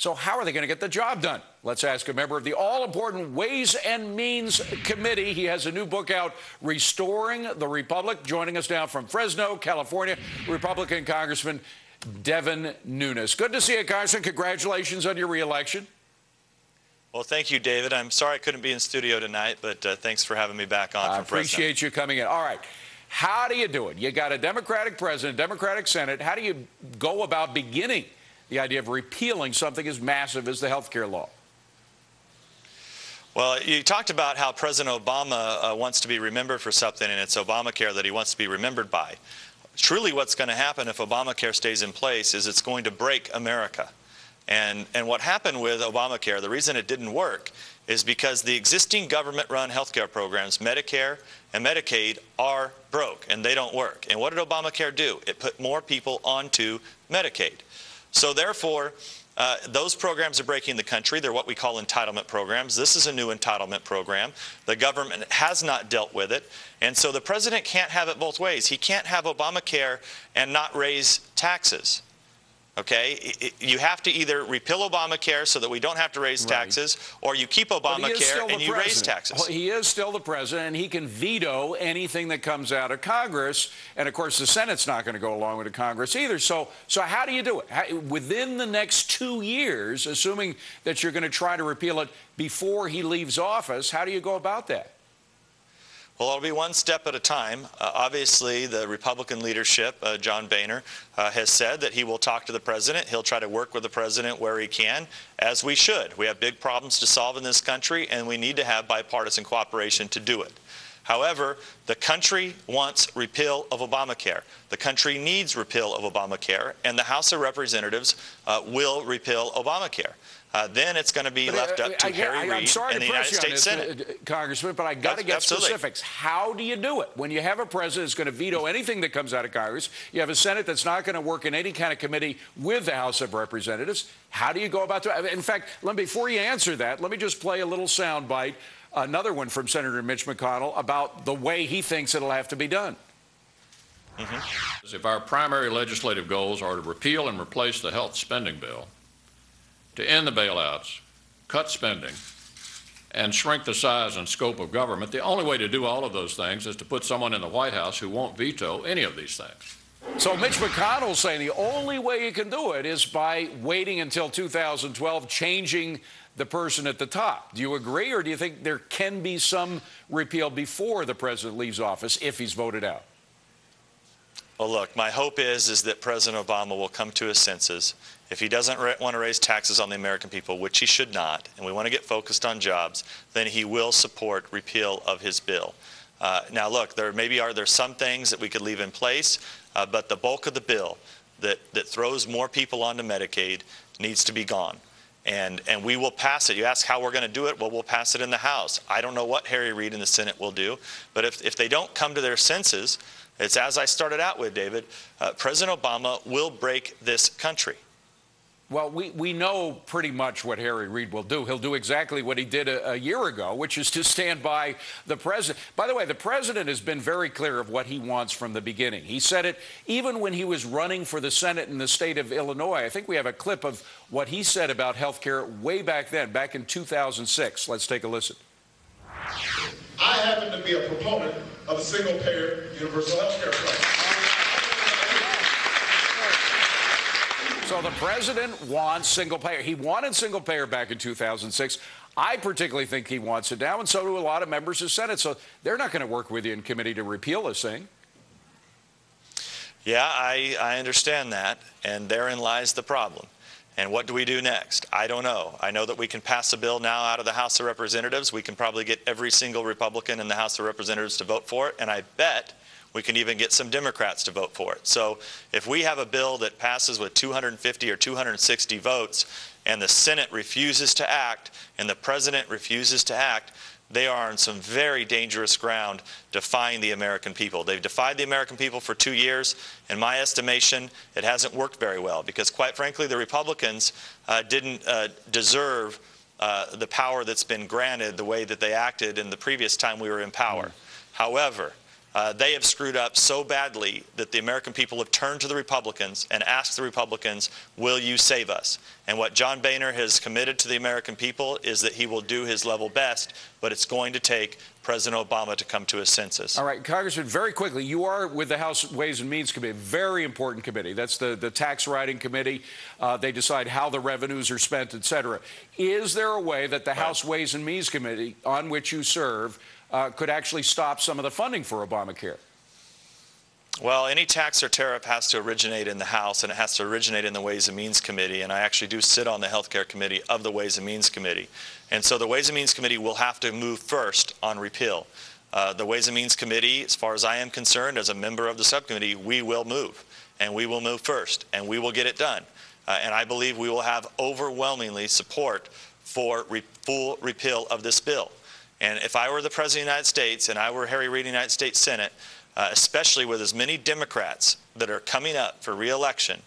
So how are they going to get the job done? Let's ask a member of the all-important Ways and Means Committee. He has a new book out, Restoring the Republic. Joining us now from Fresno, California, Republican Congressman Devin Nunes. Good to see you, Congressman. Congratulations on your reelection. Well, thank you, David. I'm sorry I couldn't be in studio tonight, but thanks for having me back on. I appreciate you coming in. All right. How do you do it? You got a Democratic president, Democratic Senate. How do you go about beginning the idea of repealing something as massive as the health care law? Well, you talked about how President Obama wants to be remembered for something, and it's Obamacare that he wants to be remembered by. Truly what's going to happen if Obamacare stays in place is it's going to break America. And what happened with Obamacare, the reason it didn't work, is because the existing government-run health care programs, Medicare and Medicaid, are broke, and they don't work. And what did Obamacare do? It put more people onto Medicaid. So therefore, those programs are breaking the country. They're what we call entitlement programs. This is a new entitlement program. The government has not dealt with it. And so the president can't have it both ways. He can't have Obamacare and not raise taxes. Okay? You have to either repeal Obamacare so that we don't have to raise taxes, or you keep Obamacare and you raise taxes. He is still the president, and he can veto anything that comes out of Congress. And, of course, the Senate's not going to go along with the Congress either. So how do you do it? Within the next 2 years, assuming that you're going to try to repeal it before he leaves office, how do you go about that? Well, it'll be one step at a time. Obviously, the Republican leadership, John Boehner, has said that he will talk to the president. He'll try to work with the president where he can, as we should. We have big problems to solve in this country, and we need to have bipartisan cooperation to do it. However, the country wants repeal of Obamacare. The country needs repeal of Obamacare, and the House of Representatives will repeal Obamacare. Then it's going to be left up to Harry Reid and the United States Senate. Congressman, but I got to get specifics. How do you do it? When you have a president that's going to veto anything that comes out of Congress, you have a Senate that's not going to work in any kind of committee with the House of Representatives. How do you go about that? In fact, before you answer that, let me just play a little sound bite, another one from Senator Mitch McConnell, about the way he thinks it'll have to be done. If our primary legislative goals are to repeal and replace the health spending bill, to end the bailouts, cut spending, and shrink the size and scope of government, the only way to do all of those things is to put someone in the White House who won't veto any of these things. So Mitch McConnell's saying the only way you can do it is by waiting until 2012, changing the person at the top. Do you agree, or do you think there can be some repeal before the president leaves office if he's voted out? Well, look, my hope is that President Obama will come to his senses. If he doesn't want to raise taxes on the American people, which he should not, and we want to get focused on jobs, then he will support repeal of his bill. Now, look, there are some things that we could leave in place, but the bulk of the bill that throws more people onto Medicaid needs to be gone. And we will pass it. You ask how we're going to do it. Well, we'll pass it in the House. I don't know what Harry Reid and the Senate will do, but if they don't come to their senses, it's as I started out with, David, President Obama will break this country. Well, we know pretty much what Harry Reid will do. He'll do exactly what he did a year ago, which is to stand by the president. By the way, the president has been very clear of what he wants from the beginning. He said it even when he was running for the Senate in the state of Illinois. I think we have a clip of what he said about health care way back then, back in 2006. Let's take a listen. I happen to be a proponent of a single-payer universal health care plan. So the president wants single payer. He wanted single payer back in 2006. I particularly think he wants it now, and so do a lot of members of the Senate. So they're not going to work with you in committee to repeal this thing. Yeah, I understand that, and therein lies the problem. And what do we do next? I don't know. I know that we can pass a bill now out of the House of Representatives. We can probably get every single Republican in the House of Representatives to vote for it, and I bet we can even get some Democrats to vote for it. So if we have a bill that passes with 250 or 260 votes and the Senate refuses to act and the president refuses to act, they are on some very dangerous ground defying the American people. They've defied the American people for 2 years. In my estimation, it hasn't worked very well because, quite frankly, the Republicans didn't deserve the power that's been granted the way that they acted in the previous time we were in power. However, They have screwed up so badly that the American people have turned to the Republicans and asked the Republicans, will you save us? And what John Boehner has committed to the American people is that he will do his level best, but it's going to take President Obama to come to his senses. All right, Congressman, very quickly, you are with the House Ways and Means Committee, very important committee. That's the tax writing committee. They decide how the revenues are spent, et cetera. Is there a way that the House Ways and Means Committee, on which you serve, could actually stop some of the funding for Obamacare? Well, any tax or tariff has to originate in the House, and it has to originate in the Ways and Means Committee, and I actually do sit on the Health Care Committee of the Ways and Means Committee. And so the Ways and Means Committee will have to move first on repeal. The Ways and Means Committee, as far as I am concerned, as a member of the subcommittee, we will move, and we will move first, and we will get it done. And I believe we will have overwhelmingly support for full repeal of this bill. And if I were the President of the United States and I were Harry Reid in the United States Senate, especially with as many Democrats that are coming up for re-election,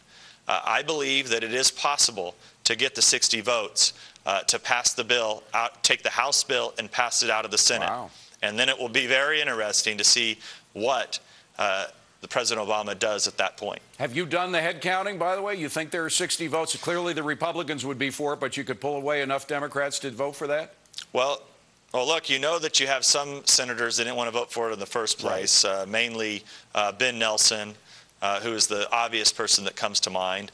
I believe that it is possible to get the 60 votes to pass the bill out, take the House bill and pass it out of the Senate. Wow. And then it will be very interesting to see what the President Obama does at that point. Have you done the head counting, by the way? You think there are 60 votes? Clearly the Republicans would be for it, but you could pull away enough Democrats to vote for that? Well, look, you know that you have some senators that didn't want to vote for it in the first place, right. Mainly Ben Nelson, who is the obvious person that comes to mind.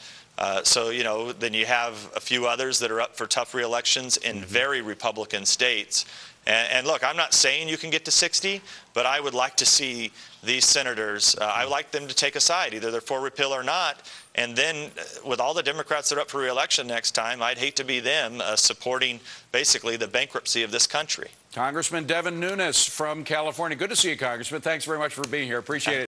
So, you know, then you have a few others that are up for tough re-elections in very Republican states. And look, I'm not saying you can get to 60, but I would like to see these senators, I would like them to take a side. Either they're for repeal or not. And then with all the Democrats that are up for re-election next time, I'd hate to be them supporting basically the bankruptcy of this country. Congressman Devin Nunes from California. Good to see you, Congressman. Thanks very much for being here. Appreciate it.